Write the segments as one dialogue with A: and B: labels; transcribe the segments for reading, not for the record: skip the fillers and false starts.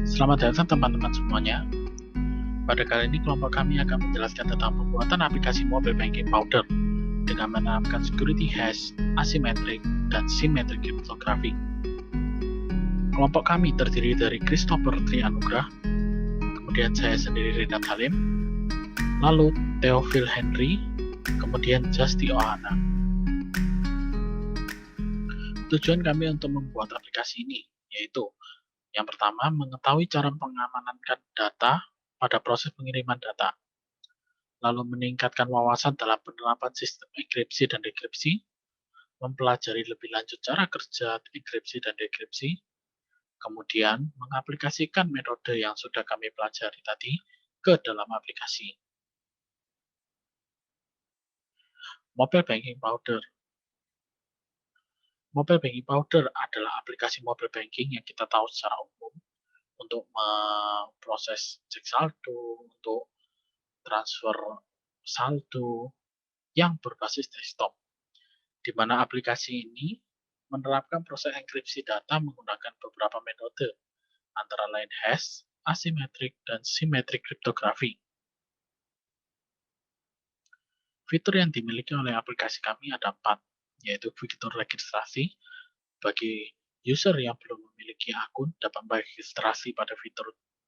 A: Selamat datang teman-teman semuanya. Pada kali ini kelompok kami akan menjelaskan tentang pembuatan aplikasi mobile banking Powder dengan menerapkan security hash, asymmetric, dan symmetric cryptography. Kelompok kami terdiri dari Christopher Trianugrah, kemudian saya sendiri Rinat Halim, lalu Theophil Henry, kemudian Justi Ohana. Tujuan kami untuk membuat aplikasi ini yaitu yang pertama, mengetahui cara mengamankan data pada proses pengiriman data, lalu meningkatkan wawasan dalam penerapan sistem enkripsi dan dekripsi, mempelajari lebih lanjut cara kerja enkripsi dan dekripsi, kemudian mengaplikasikan metode yang sudah kami pelajari tadi ke dalam aplikasi. Mobile Banking Powder. Mobile Banking Powder adalah aplikasi mobile banking yang kita tahu secara umum untuk memproses cek saldo, untuk transfer saldo yang berbasis desktop, di mana aplikasi ini menerapkan proses enkripsi data menggunakan beberapa metode, antara lain hash, asymmetric, dan symmetric cryptography. Fitur yang dimiliki oleh aplikasi kami ada 4, yaitu fitur registrasi. Bagi user yang belum memiliki akun dapat meregistrasi pada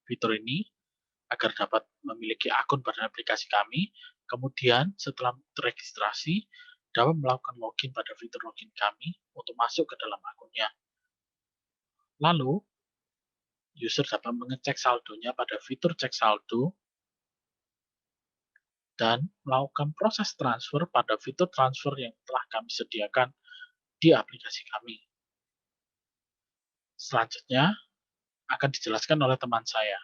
A: fitur ini agar dapat memiliki akun pada aplikasi kami. Kemudian setelah terregistrasi dapat melakukan login pada fitur login kami untuk masuk ke dalam akunnya. Lalu user dapat mengecek saldonya pada fitur cek saldo dan melakukan proses transfer pada fitur transfer yang telah kami sediakan di aplikasi kami. Selanjutnya akan dijelaskan oleh teman saya.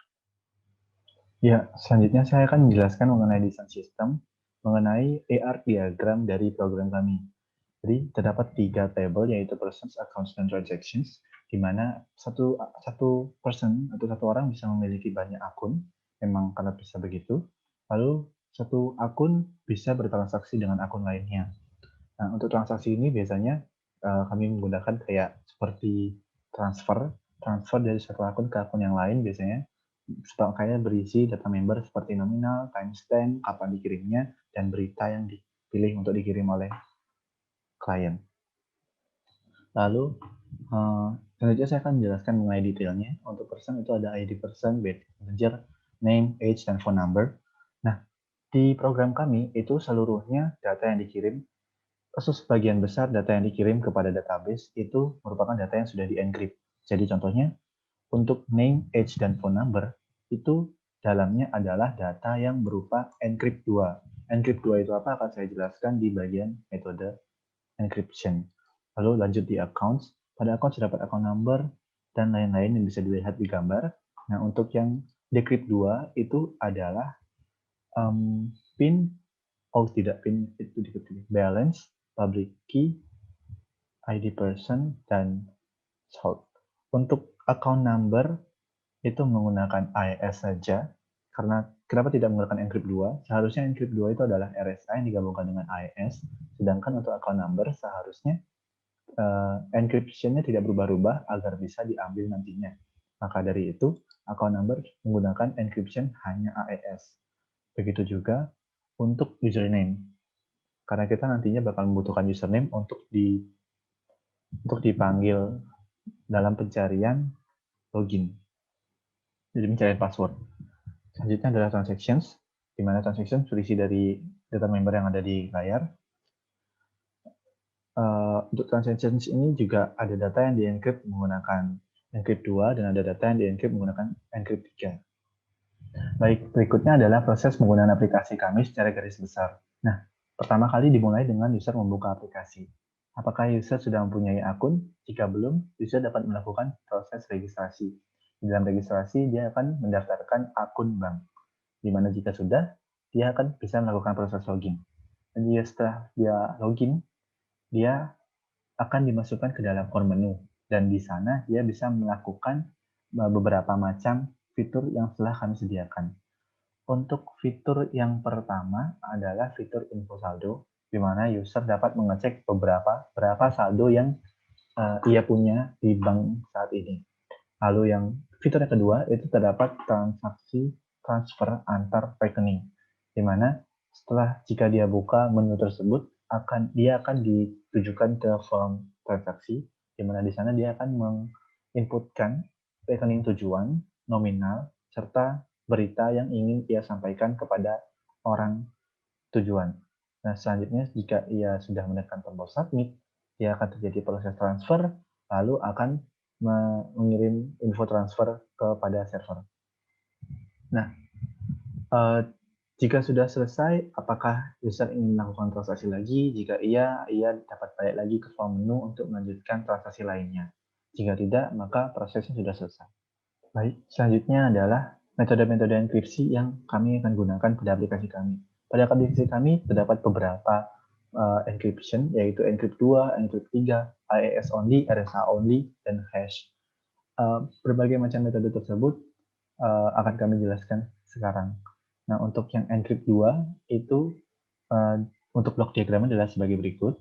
B: Ya, selanjutnya saya akan menjelaskan mengenai desain sistem, mengenai AR diagram dari program kami. Jadi terdapat 3 tabel, yaitu persons, accounts, dan transactions, di mana satu person atau satu orang bisa memiliki banyak akun, memang karena bisa begitu. Lalu satu akun bisa bertransaksi dengan akun lainnya. Nah, untuk transaksi ini biasanya kami menggunakan kayak seperti transfer dari satu akun ke akun yang lain biasanya. Kayak berisi data member seperti nominal, timestamp, kapan dikirimnya, dan berita yang dipilih untuk dikirim oleh klien. Lalu, selanjutnya saya akan menjelaskan mengenai detailnya. Untuk person itu ada ID person, bed manager, name, age, dan phone number. Nah, di program kami itu seluruhnya data yang dikirim, sebagian besar data yang dikirim kepada database itu merupakan data yang sudah di-encrypt. Jadi contohnya, untuk name, age, dan phone number, itu dalamnya adalah data yang berupa encrypt 2. Encrypt 2 itu apa? Akan saya jelaskan di bagian metode encryption. Lalu lanjut di accounts. Pada account terdapat account number dan lain-lain yang bisa dilihat di gambar. Nah, untuk yang decrypt 2 itu adalah PIN, tidak PIN itu decrypt, balance, public key, ID person, dan salt. Untuk account number itu menggunakan AES saja, karena kenapa tidak menggunakan encrypt 2? Seharusnya encrypt 2 itu adalah RSA yang digabungkan dengan AES, sedangkan untuk account number seharusnya encryption-nya tidak berubah-ubah agar bisa diambil nantinya. Maka dari itu, account number menggunakan encryption hanya AES. Begitu juga untuk username. Karena kita nantinya bakal membutuhkan username untuk dipanggil dalam pencarian login. Jadi pencarian password. Selanjutnya adalah transactions, di mana transactions berisi dari data member yang ada di layar. Untuk transactions ini juga ada data yang di-encrypt menggunakan encrypt 2 dan ada data yang di-encrypt menggunakan encrypt 3. Baik, berikutnya adalah proses penggunaan aplikasi kami secara garis besar. Nah, pertama kali dimulai dengan user membuka aplikasi. Apakah user sudah mempunyai akun? Jika belum, user dapat melakukan proses registrasi. Di dalam registrasi, dia akan mendaftarkan akun bank, di mana jika sudah, dia akan bisa melakukan proses login. Dan setelah dia login, dia akan dimasukkan ke dalam core menu, dan di sana dia bisa melakukan beberapa macam fitur yang telah kami sediakan. Untuk fitur yang pertama adalah fitur info saldo, di mana user dapat mengecek berapa saldo yang ia punya di bank saat ini. Lalu yang fitur yang kedua itu terdapat transaksi transfer antar rekening, di mana setelah jika dia buka menu tersebut, dia akan ditujukan ke form transaksi, di mana di sana dia akan menginputkan rekening tujuan, nominal, serta berita yang ingin ia sampaikan kepada orang tujuan. Nah, selanjutnya jika ia sudah menekan tombol submit, dia akan terjadi proses transfer, lalu akan mengirim info transfer kepada server. Nah, jika sudah selesai, apakah user ingin melakukan transaksi lagi? Jika iya, ia dapat balik lagi ke form menu untuk melanjutkan transaksi lainnya. Jika tidak, maka prosesnya sudah selesai. Baik, selanjutnya adalah metode-metode enkripsi yang kami akan gunakan pada aplikasi kami. Pada aplikasi kami terdapat beberapa encryption, yaitu encrypt 2, encrypt 3, AES only, RSA only, dan hash. Berbagai macam metode tersebut akan kami jelaskan sekarang. Nah, untuk yang encrypt 2 itu untuk blok diagramnya adalah sebagai berikut.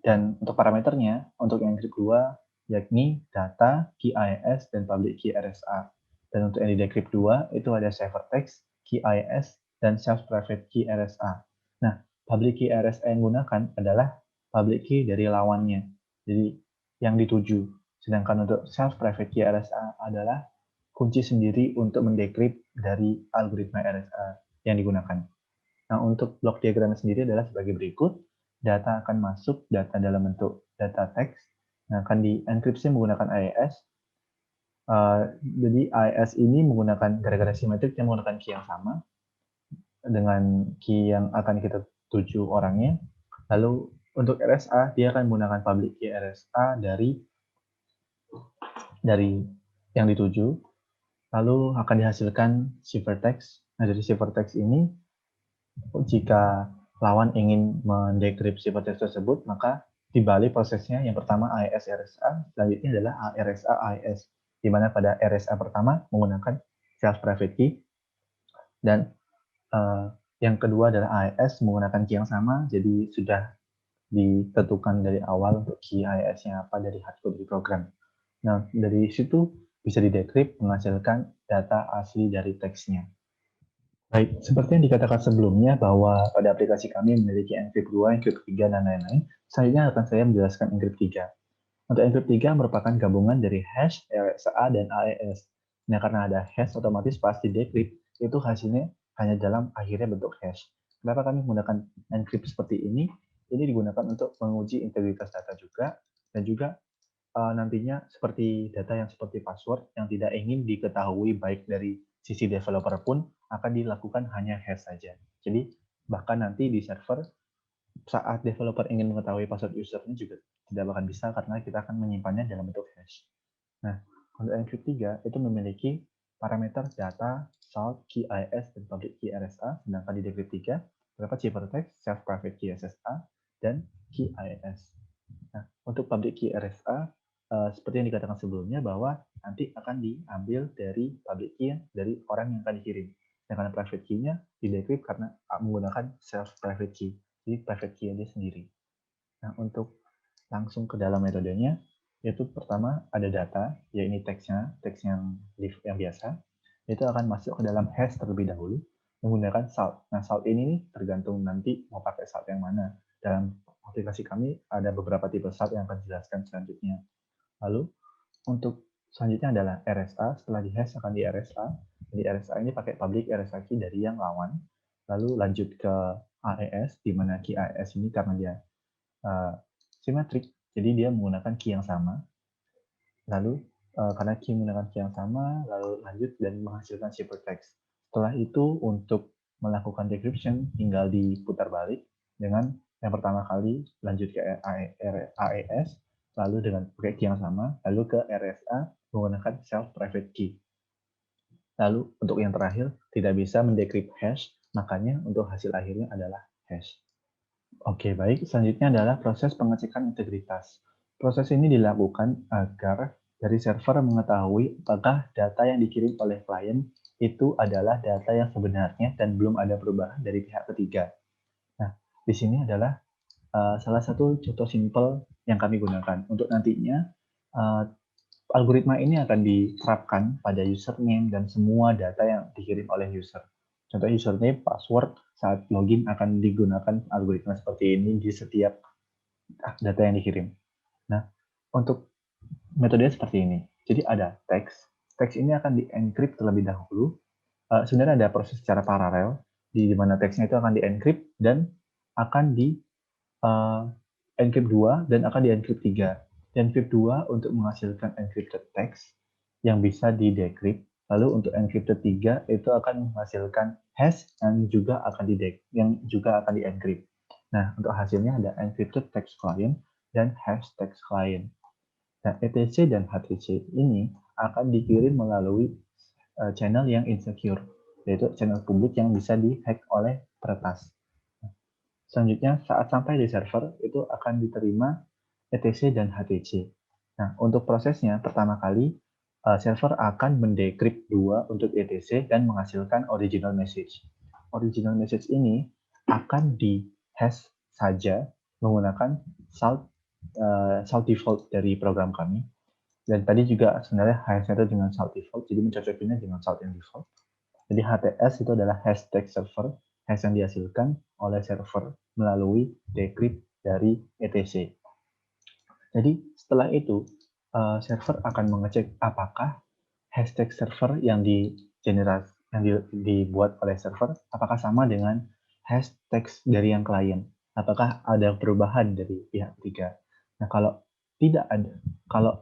B: Dan untuk parameternya, untuk yang encrypt 2 yakni data, key AES, dan public key RSA. Dan untuk yang di decrypt 2 itu ada ciphertext, key AES, dan self-private key RSA. Nah, public key RSA yang digunakan adalah public key dari lawannya. Jadi yang dituju. Sedangkan untuk self-private key RSA adalah kunci sendiri untuk mendecrypt dari algoritma RSA yang digunakan. Nah, untuk blok diagramnya sendiri adalah sebagai berikut. Data akan masuk, data dalam bentuk data teks, nah, akan dienkripsi menggunakan AES. Jadi AES ini menggunakan gara-gara simetrik yang menggunakan key yang sama dengan key yang akan kita tuju orangnya. Lalu untuk RSA, dia akan menggunakan public key RSA dari yang dituju, lalu akan dihasilkan ciphertext. Nah, dari ciphertext ini, jika lawan ingin mendekripsi ciphertext tersebut, maka dibalik prosesnya yang pertama AES RSA, selanjutnya adalah RSA AES, di mana pada RSA pertama menggunakan self-private key, dan yang kedua adalah AES menggunakan key yang sama, jadi sudah ditentukan dari awal untuk key AES-nya apa dari hardcode di program. Nah, dari situ bisa didecrypt menghasilkan data asli dari teksnya. Baik, seperti yang dikatakan sebelumnya bahwa pada aplikasi kami memiliki encrypt 2, encrypt 3, dan lain-lain, selanjutnya akan saya menjelaskan encrypt 3. Untuk encrypt 3 merupakan gabungan dari hash, RSA, dan AES. Nah, karena ada hash, otomatis pasti decrypt, itu hasilnya hanya dalam akhirnya bentuk hash. Kenapa kami menggunakan encrypt seperti ini? Ini digunakan untuk menguji integritas data juga, dan juga nantinya seperti data yang seperti password yang tidak ingin diketahui baik dari sisi developer pun akan dilakukan hanya hash saja. Jadi bahkan nanti di server saat developer ingin mengetahui password usernya juga tidak akan bisa karena kita akan menyimpannya dalam bentuk hash. Nah, untuk encrypt 3 itu memiliki parameter data, salt, key AES, dan public key RSA, sedangkan di decrypt 3 terdapat ciphertext, self-private key SSA, dan key AES. Nah, untuk public key RSA, seperti yang dikatakan sebelumnya bahwa nanti akan diambil dari public key dari orang yang akan dikirim. Sedangkan private key-nya di-decrypt karena menggunakan self-private key. Jadi private key dia sendiri. Nah, untuk langsung ke dalam metodenya, yaitu pertama ada data, yaitu teksnya, teks yang biasa, itu akan masuk ke dalam hash terlebih dahulu menggunakan salt. Nah, salt ini nih tergantung nanti mau pakai salt yang mana. Dalam aplikasi kami ada beberapa tipe salt yang akan dijelaskan selanjutnya. Lalu untuk selanjutnya adalah RSA. Setelah di hash akan di RSA. Di RSA ini pakai public RSA key dari yang lawan. Lalu lanjut ke AES, di mana key AES ini karena dia simetrik, jadi dia menggunakan key yang sama. Lalu karena key menggunakan key yang sama, lalu lanjut dan menghasilkan ciphertext. Setelah itu untuk melakukan decryption tinggal diputar balik dengan yang pertama kali lanjut ke AES, lalu dengan pakai key yang sama, lalu ke RSA menggunakan self-private key. Lalu untuk yang terakhir tidak bisa mendecrypt hash, makanya untuk hasil akhirnya adalah hash. Oke, baik. Selanjutnya adalah proses pengecekan integritas. Proses ini dilakukan agar dari server mengetahui apakah data yang dikirim oleh klien itu adalah data yang sebenarnya dan belum ada perubahan dari pihak ketiga. Nah, di sini adalah salah satu contoh simpel yang kami gunakan. Untuk nantinya, algoritma ini akan diterapkan pada username dan semua data yang dikirim oleh user. Contoh username, password, saat login akan digunakan algoritma seperti ini di setiap data yang dikirim. Nah, untuk metodenya seperti ini. Jadi ada teks. Teks ini akan di-encrypt terlebih dahulu. Sebenarnya ada proses secara paralel, di mana teksnya itu akan di-encrypt dan akan di-encrypt 2 dan akan di-encrypt 3. Encrypt 2 untuk menghasilkan encrypted text yang bisa di-decrypt. Lalu untuk encrypted 3 itu akan menghasilkan hash yang juga akan di-encrypt. Nah, untuk hasilnya ada encrypted text client dan hash text client. Nah, ETC dan HTC ini akan dikirim melalui channel yang insecure, yaitu channel publik yang bisa dihack oleh peretas. Selanjutnya, saat sampai di server, itu akan diterima ETC dan HTC. Nah, untuk prosesnya, pertama kali, server akan mendecrypt 2 untuk ETC dan menghasilkan original message. Original message ini akan di-hash saja menggunakan salt default dari program kami. Dan tadi juga sebenarnya hash itu dengan salt default, jadi mencocokinya dengan salt yang default. Jadi HTS itu adalah hash text server, hash yang dihasilkan oleh server melalui decrypt dari ETC. Jadi setelah itu, server akan mengecek apakah hash text server yang dibuat oleh server, apakah sama dengan hash text dari yang klien. Apakah ada perubahan dari pihak ketiga. Nah, kalau tidak ada, kalau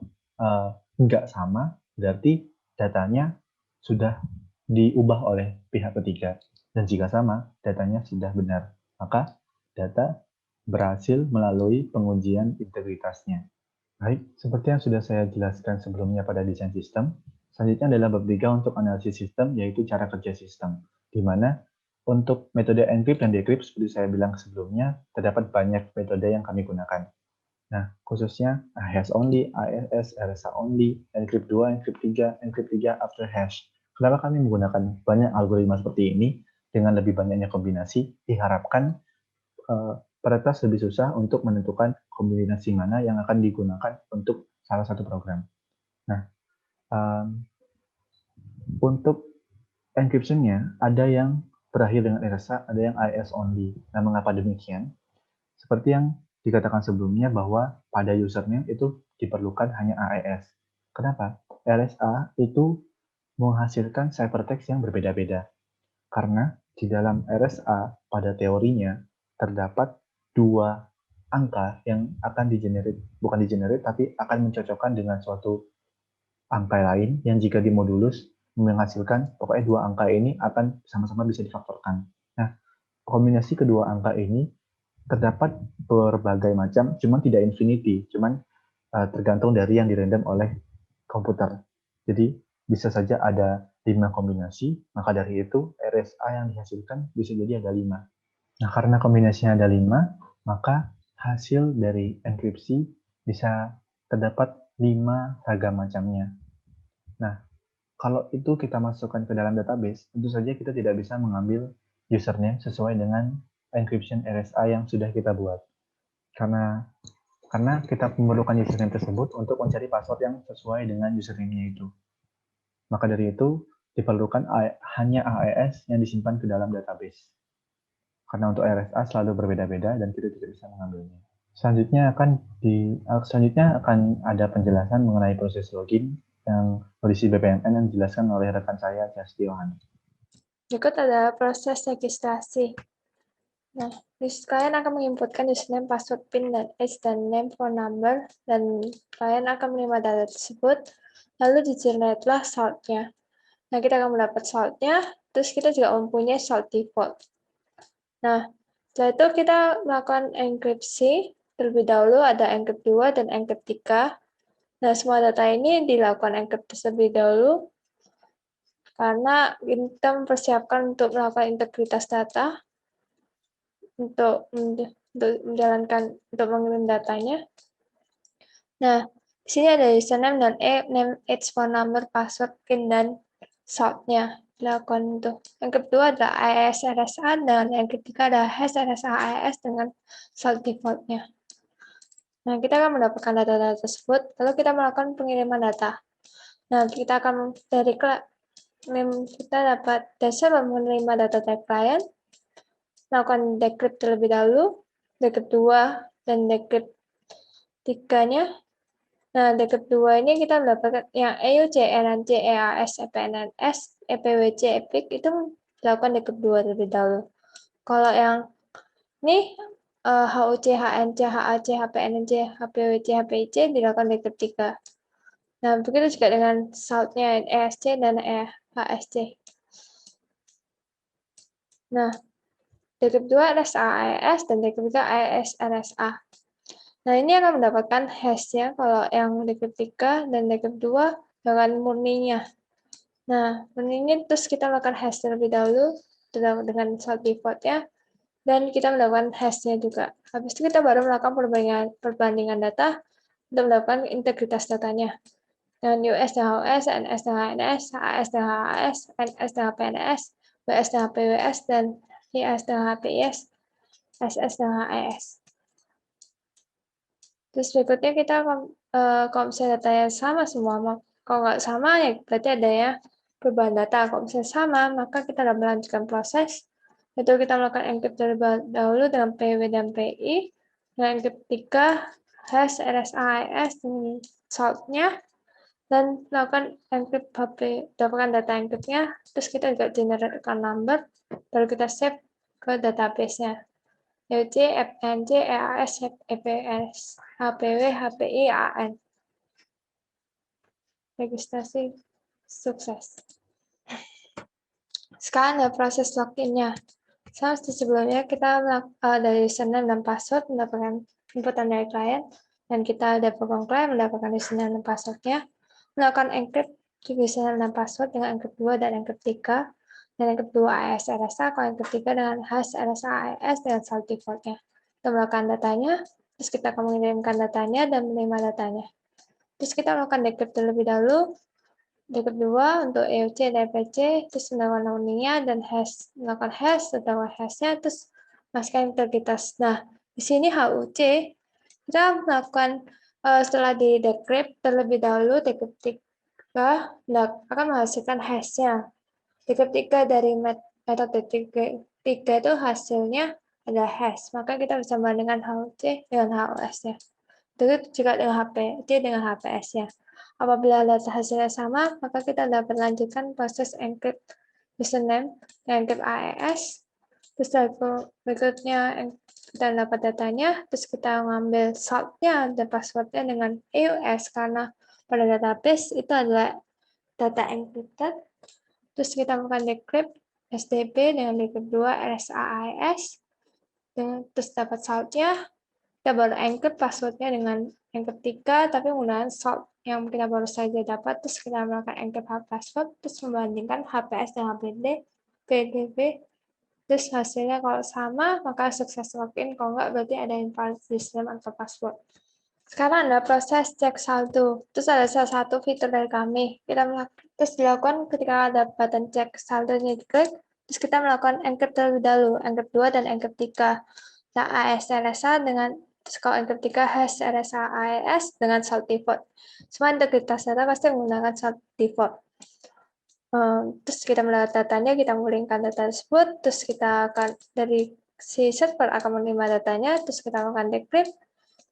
B: nggak sama, berarti datanya sudah diubah oleh pihak ketiga. Dan jika sama, datanya sudah benar. Maka data berhasil melalui pengujian integritasnya. Baik, seperti yang sudah saya jelaskan sebelumnya pada desain sistem, selanjutnya adalah bab 3 untuk analisis sistem, yaitu cara kerja sistem. Di mana untuk metode encrypt dan decrypt, seperti saya bilang sebelumnya, terdapat banyak metode yang kami gunakan. Nah, khususnya hash only, AES, RSA only, encrypt 2, encrypt 3, encrypt 3 after hash. Kenapa kami menggunakan banyak algoritma seperti ini dengan lebih banyaknya kombinasi? Diharapkan peretas lebih susah untuk menentukan kombinasi mana yang akan digunakan untuk salah satu program. Nah, untuk encryption-nya ada yang berakhir dengan RSA, ada yang AES only. Nah, mengapa demikian? Seperti yang dikatakan sebelumnya bahwa pada username itu diperlukan hanya AES. Kenapa? RSA itu menghasilkan ciphertext yang berbeda-beda. Karena di dalam RSA pada teorinya terdapat 2 angka yang akan bukan digenerate, tapi akan mencocokkan dengan suatu angka lain yang jika dimodulus menghasilkan, pokoknya 2 angka ini akan sama-sama bisa difaktorkan. Nah, kombinasi kedua angka ini terdapat berbagai macam, cuman tidak infinity, cuman tergantung dari yang dirandom oleh komputer. Jadi bisa saja ada 5 kombinasi, maka dari itu RSA yang dihasilkan bisa jadi ada 5. Nah, karena kombinasinya ada 5, maka hasil dari enkripsi bisa terdapat 5 ragam macamnya. Nah, kalau itu kita masukkan ke dalam database, tentu saja kita tidak bisa mengambil username sesuai dengan encryption RSA yang sudah kita buat. Karena kita memerlukan username tersebut untuk mencari password yang sesuai dengan username-nya itu. Maka dari itu, diperlukan hanya AES yang disimpan ke dalam database. Karena untuk RSA selalu berbeda-beda dan kita tidak bisa mengambilnya. Selanjutnya akan ada penjelasan mengenai proses login yang berisi BPMN yang dijelaskan oleh rekan saya, Justy Yohan.
C: Berikut adalah proses registrasi. Nah, kalian akan menginputkan username, password, PIN, dan age, dan name, phone number, dan kalian akan menerima data tersebut, lalu di-generate-lah salt-nya. Nah, kita akan mendapat salt-nya, terus kita juga mempunyai salt default. Nah, setelah itu kita melakukan enkripsi. Terlebih dahulu ada encrypt 2 dan encrypt 3. Nah, semua data ini dilakukan encrypt terlebih dahulu karena kita mempersiapkan untuk melakukan integritas data untuk mengirim datanya. Nah, di sini ada username dan name, age, phone number, password, PIN, dan salt-nya. Dilakukan untuk yang kedua adalah AES RSA dan yang ketiga adalah hash RSA AES dengan salt default-nya. Nah, kita akan mendapatkan data-data tersebut, lalu kita melakukan pengiriman data. Nah, kita akan dari kita dapat dasar menerima data dari klien, melakukan decrypt terlebih dahulu, decrypt 2 dan decrypt 3-nya. Nah, decrypt 2 ini kita mendapatkan yang EUC, RNC, EAS, EPNNS, EPWC, EPIC itu dilakukan decrypt 2 terlebih dahulu. Kalau yang ini HUC, HNC, HAC, HPNNC, HPWC, HPIC dilakukan decrypt 3. Nah, begitu juga dengan salt-nya ESC dan HSC. Nah, decrypt 2 RSA-AES dan decrypt 3 AES-RSA. Nah, ini akan mendapatkan hash-nya kalau yang decrypt 3 dan decrypt 2 dengan murninya. Nah, murninya terus kita melakukan hash terlebih dahulu dengan salt default-nya dan kita melakukan hash-nya juga. Habis itu kita baru melakukan perbandingan data untuk melakukan integritas datanya. Dengan US dengan US, NS dengan NS, AS dengan AS, NS dengan PNS, WS dengan PWS, dan IS dengan HPIS, SS dengan AS. Terus berikutnya kita kalau misalnya datanya sama semua, kalau nggak sama ya berarti adanya perubahan data. Kalau misalnya sama, maka kita dapat melanjutkan proses, yaitu kita melakukan encrypt terlebih dahulu dengan PW dan PI, dengan encrypt 3, hash, RSA-IS, dan salt-nya, dan melakukan encrypt HP, dapatkan data encrypt-nya, terus kita juga generate account number, baru kita save ke database-nya. EUC, FNC, EAS, EPS, HPW, HPI, AN. Registrasi sukses. Sekarang ada proses login-nya. Sama seperti sebelumnya, kita dari username dan password mendapatkan inputan dari klien, dan kita ada program klien mendapatkan username dan password-nya, melakukan encrypt username dan password dengan encrypt 2 dan encrypt 3, dan encrypt 2 AES RSA, kalau encrypt 3 dengan hash RSA AES dengan salt default-nya. Kita melakukan datanya, terus kita akan mengirimkan datanya dan menerima datanya. Terus kita melakukan decrypt terlebih dahulu, decrypt 2 untuk EUC dan EPC, terus melakukan rounding-nya dan hash, melakukan hash, melakukan hash-nya, terus masukkan integritas. Nah, di sini HUC, kita melakukan setelah di decrypt terlebih dahulu, decrypt 3 akan menghasilkan hash-nya. Decrypt 3 dari metode 3 itu hasilnya adalah hash, maka kita bisa membandingkan HUC dengan HUS-nya. Begitu juga dengan HPC dengan HPS-nya. Apabila data hasilnya sama, maka kita dapat lanjutkan proses encrypt username dan encrypt AES. Terus berikutnya kita dapat datanya, terus kita mengambil salt-nya dan password-nya dengan EUS, karena pada database itu adalah data encrypted. Terus kita melakukan decrypt SDP dengan decrypt 2 RSA-AES. Terus dapat salt-nya, kita baru encrypt password-nya dengan encrypt 3, tapi menggunakan salt yang kita baru saja dapat. Terus kita melakukan encrypt password, terus membandingkan HPS dan HPD, PDB, terus hasilnya kalau sama, maka sukses login, kalau enggak berarti ada invalid username atau password. Sekarang ada proses cek saldo. Terus ada salah satu fitur dari kami. Terus dilakukan ketika ada button cek saldonya diklik, terus kita melakukan encrypt terlebih dahulu, encrypt 2 dan encrypt 3. Nah, AES RSA dengan kalau encrypt 3 hash RSA AES dengan salt default. Semua integritas data pasti menggunakan salt default. Terus kita melihat datanya, kita mengirimkan data tersebut, terus kita akan dari si server akan menerima datanya, terus kita melakukan decrypt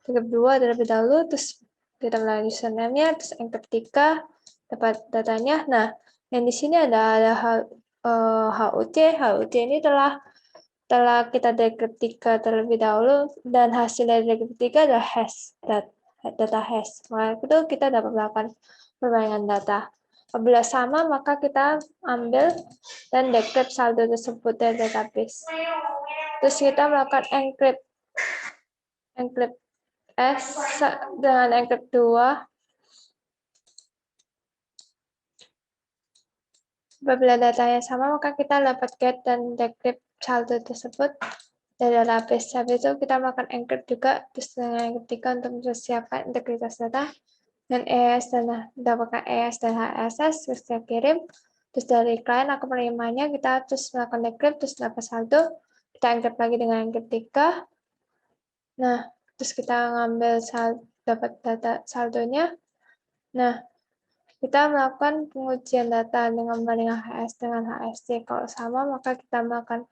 C: 2 terlebih dahulu, terus kita melakukan username-nya, terus encrypt 3, dapat datanya. Nah, yang di sini ada HUC. HUC ini telah kita decrypt 3 terlebih dahulu, dan hasil dari decrypt 3 adalah hash, data hash. Maka itu kita dapat melakukan perbandingan data. Apabila sama, maka kita ambil dan decrypt saldo tersebut dari database. Terus kita melakukan encrypt S dengan encrypt 2. Apabila datanya sama, maka kita dapat get dan decrypt saldo tersebut dari database. Habis itu kita melakukan encrypt juga, terus dengan encrypt 3 untuk mempersiapkan integritas data. Dan ES dan dapatkan ES dan HSS, terus kita kirim. Terus dari klien akan menerimanya, kita terus melakukan decrypt, terus dapat saldo. Kita encrypt lagi dengan encrypt 3. Nah, terus kita ngambil dapat data saldonya. Nah, kita melakukan pengujian data dengan membandingkan HS dengan HSC. Kalau sama, maka kita melakukan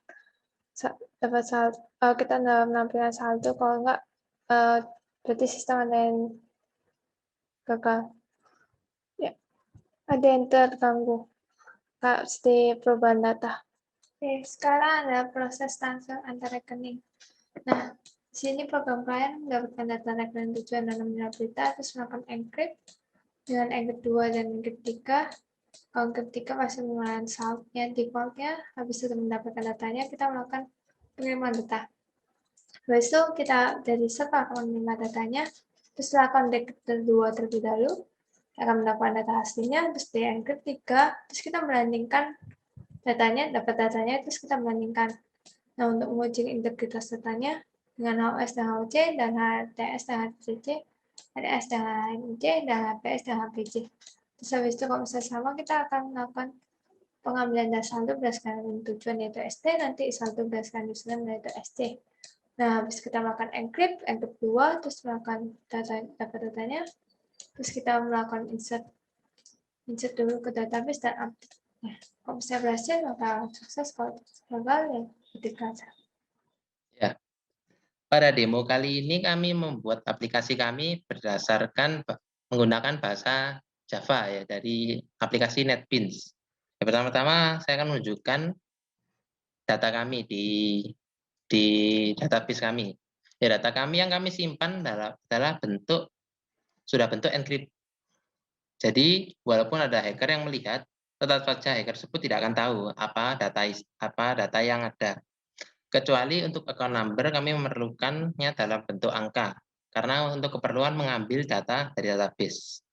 C: dapat saldo, kita menampilkan saldo. Kalau enggak, berarti sistem ada yang gagal. Ya, ada yang terganggu seperti perubahan data. Oke, sekarang ada proses transfer antar rekening. Nah, di sini program klien mendapatkan data rekening tujuan dan nominal berita, terus melakukan encrypt dengan encrypt 2 dan encrypt 3. Kalau encrypt 3 pasti menggunakan saltnya, defaultnya. Habis itu mendapatkan datanya, kita melakukan pengiriman data. Habis itu kita dari setelah menerima datanya, terus lakukan decrypt 2 terlebih dahulu, akan mendapatkan data aslinya, terus di encrypt 3, terus kita bandingkan datanya, dapat datanya, terus kita bandingkan. Nah, untuk menguji integritas datanya dengan HOS dan HOC, dan HTS dan HCC, HDS dan HNC, dan HPS dan HPC. Terus habis itu kalau misalnya sama, kita akan melakukan pengambilan data saldo berdasarkan tujuan yaitu ST, nanti saldo berdasarkan username yaitu SC. Nah, habis kita melakukan encrypt 2, terus melakukan dapat datanya, terus kita melakukan insert dulu ke database dan update. Nah, kalau misalnya berhasil, maka sukses. Kalau gagal, ya ketik saja.
D: Ya, pada demo kali ini kami membuat aplikasi kami berdasarkan menggunakan bahasa Java ya dari aplikasi NetBeans. Ya, pertama-tama saya akan menunjukkan data kami di database kami. Ya, data kami yang kami simpan adalah sudah bentuk encrypt. Jadi walaupun ada hacker yang melihat, tetap saja hacker tersebut tidak akan tahu apa data yang ada. Kecuali untuk account number kami memerlukannya dalam bentuk angka, karena untuk keperluan mengambil data dari database.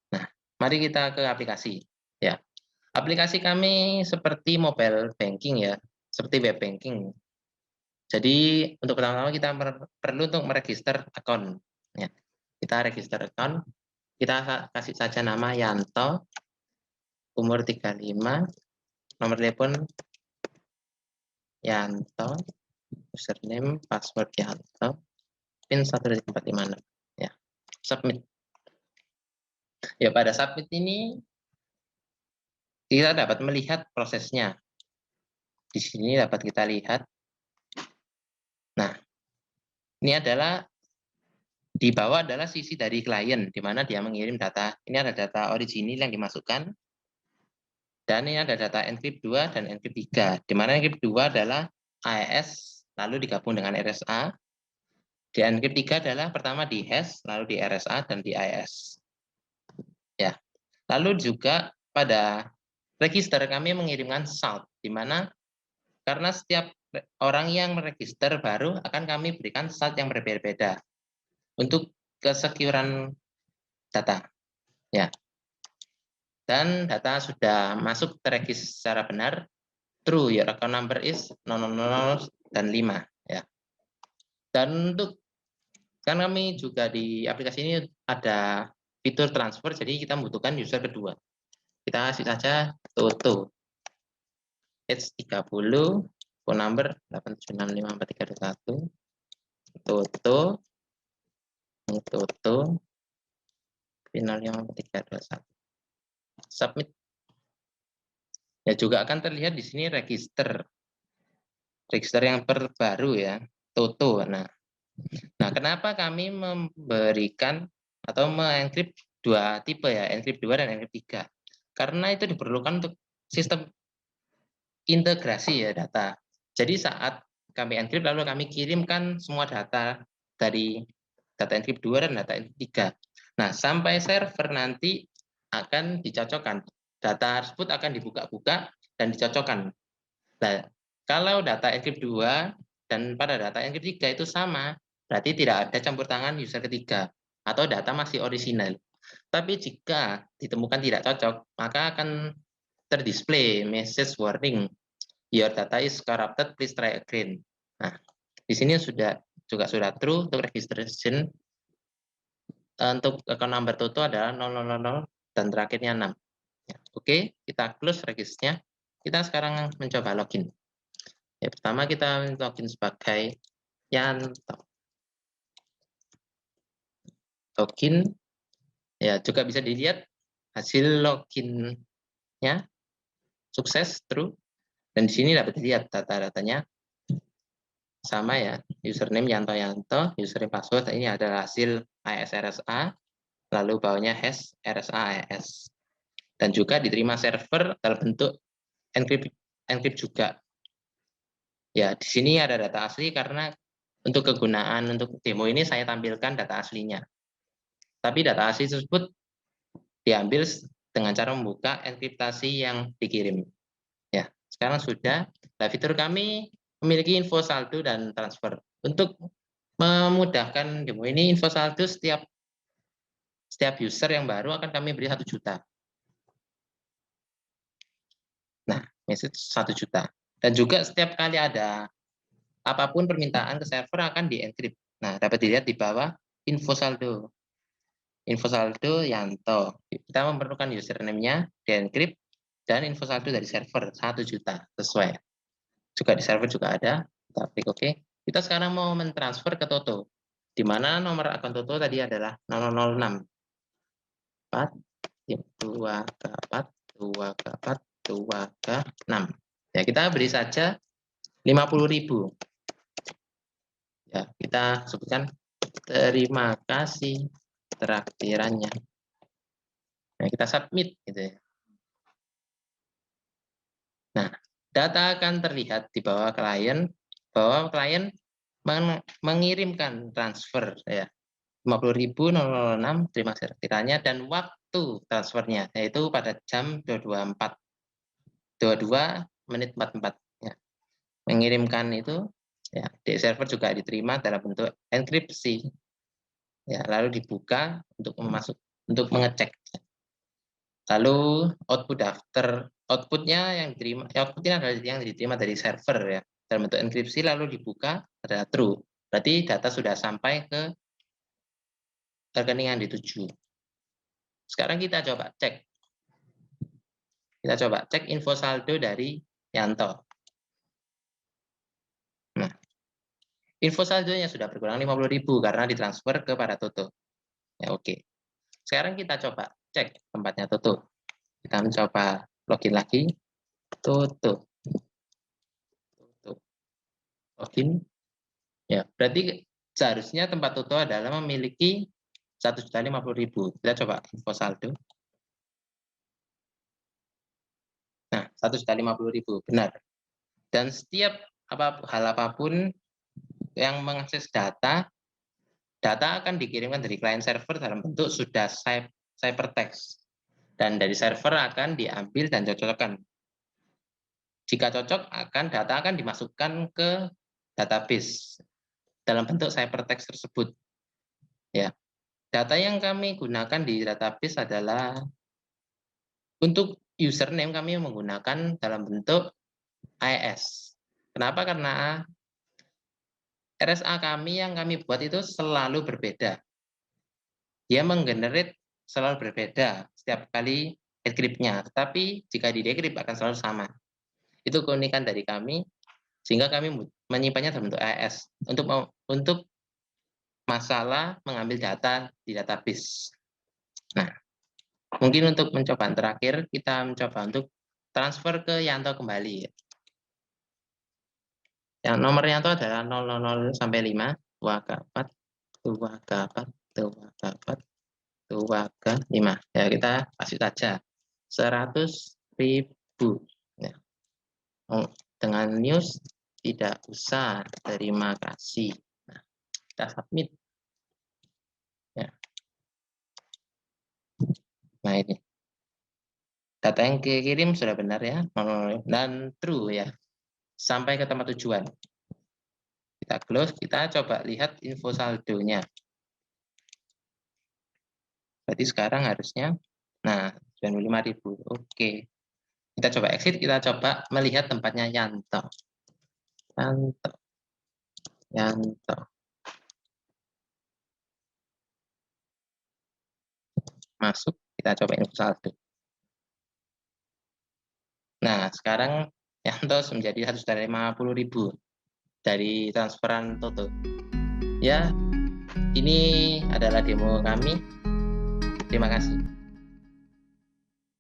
D: Nah, mari kita ke aplikasi. Ya, aplikasi kami seperti mobile banking ya, seperti web banking. Jadi untuk pertama-tama kita perlu untuk meregister account. Ya, kita register account, kita kasih saja nama Yanto, umur 35, nomor telepon Yanto, username, password Yanto, PIN 1.456. Ya, submit. Ya, pada submit ini kita dapat melihat prosesnya. Di sini dapat kita lihat. Nah, ini adalah di bawah adalah sisi dari klien, di mana dia mengirim data. Ini ada data original yang dimasukkan. Dan ini ada data encrypt 2 dan encrypt 3. Di mana encrypt 2 adalah AES, lalu digabung dengan RSA. Di encrypt 3 adalah pertama di hash, lalu di RSA, dan di AES. Ya. Lalu juga pada register kami mengirimkan salt, di mana karena setiap orang yang meregister baru akan kami berikan salt yang berbeda-beda untuk kesecurean data. Ya. Dan data sudah masuk terregister secara benar, true, your account number is 000 dan 5. Ya. Dan untuk kan kami juga di aplikasi ini ada fitur transfer, jadi kita membutuhkan user kedua. Kita kasih saja Toto. H30, phone number 8765431. Toto, PIN 054321. Submit. Ya, juga akan terlihat di sini register yang terbaru ya, Toto. Nah, kenapa kami memberikan atau mengencrypt dua tipe ya, encrypt 2 dan encrypt 3? Karena itu diperlukan untuk sistem integrasi ya data. Jadi saat kami encrypt lalu kami kirimkan semua data dari data encrypt 2 dan data encrypt 3. Nah, sampai server nanti akan dicocokkan. Data tersebut akan dibuka-buka dan dicocokkan. Nah, kalau data encrypt 2 dan pada data encrypt 3 itu sama, berarti tidak ada campur tangan user ketiga atau data masih orisinal. Tapi jika ditemukan tidak cocok, maka akan terdisplay message warning, your data is corrupted, please try again. Nah, di sini sudah true untuk registration. Untuk account number Toto adalah 000 dan terakhirnya 6. Ya, oke, kita close registernya. Kita sekarang mencoba login. Ya, pertama kita login sebagai Yanto. login. Ya, juga bisa dilihat hasil loginnya sukses, true. Dan di sini dapat dilihat data-datanya sama ya, username Yanto, username password, ini adalah hasil AES-RSA, lalu bawahnya hash RSA-AES. Dan juga diterima server dalam bentuk encrypt juga. Ya, di sini ada data asli karena untuk kegunaan untuk demo ini saya tampilkan data aslinya. Tapi data asli tersebut diambil dengan cara membuka enkriptasi yang dikirim. Ya, sekarang sudah. Nah, fitur kami memiliki info saldo dan transfer. Untuk memudahkan demo ini, info saldo setiap user yang baru akan kami beri 1 juta. Nah, message 1 juta. Dan juga setiap kali ada apapun permintaan ke server akan di-encrypt. Nah, dapat dilihat di bawah info saldo. Info saldo Yanto. Kita memerlukan username-nya, di-encrypt, dan info saldo dari server 1 juta sesuai. Juga di server juga ada. Kita klik OK. Kita sekarang mau mentransfer ke Toto. Di mana nomor akun Toto tadi adalah 0006 4 2 ke 4 2 ke 4 2 ke 6. Ya, kita beri saja 50.000. Ya, kita sebutkan terima kasih traktirannya. Nah, kita submit gitu ya. Nah, data akan terlihat di bawah klien bahwa klien mengirimkan transfer ya 50.006 terima kasih traktirannya, dan waktu transfernya yaitu pada jam 22 menit 44 ya. Mengirimkan itu ya di server juga diterima dalam bentuk enkripsi. Ya, lalu dibuka untuk mengecek. Lalu outputnya yang diterima, outputnya adalah yang diterima dari server ya, dalam bentuk enkripsi, lalu dibuka adalah true. Berarti data sudah sampai ke rekening yang dituju. Sekarang kita coba cek. Kita coba cek info saldo dari Yanto. Nah, info saldonya sudah berkurang 50.000 karena ditransfer kepada Toto. Ya, oke. Sekarang kita coba cek tempatnya Toto. Kita mencoba login lagi. Toto. Login. Ya, berarti seharusnya tempat Toto adalah memiliki 1.050.000. Kita coba info saldo. Nah, 1.050.000 benar. Dan setiap hal apapun yang mengakses data akan dikirimkan dari client server dalam bentuk sudah ciphertext. Dan dari server akan diambil dan cocokkan. Jika cocok, data akan dimasukkan ke database dalam bentuk ciphertext tersebut. Ya, data yang kami gunakan di database adalah untuk username kami menggunakan dalam bentuk AES. Kenapa? Karena RSA kami yang kami buat itu selalu berbeda. Dia menggenerate selalu berbeda setiap kali encrypt-nya, tetapi jika di decrypt akan selalu sama. Itu keunikan dari kami, sehingga kami menyimpannya dalam bentuk AES untuk masalah mengambil data di database. Nah, mungkin untuk pencobaan terakhir, kita mencoba untuk transfer ke Yanto kembali. Yang nomor Yanto adalah 000 sampai 5, 2 ke 4, 2 ke 4, 2 ke 4, 2 ke 5. Ya, kita kasih saja 100.000. Ya. Dengan news tidak usah, terima kasih. Nah, kita submit. Ya. Nah, ini data yang dikirim sudah benar ya, dan true ya, sampai ke tempat tujuan. Kita close, kita coba lihat info saldonya. Berarti sekarang harusnya, nah 95.000. Oke. Kita coba exit, kita coba melihat tempatnya Yanto. Yanto. Masuk, kita coba info saldo. Nah, sekarang Yanto menjadi 150.000 dari transferan Toto. Ya, Ini adalah demo kami. Terima kasih.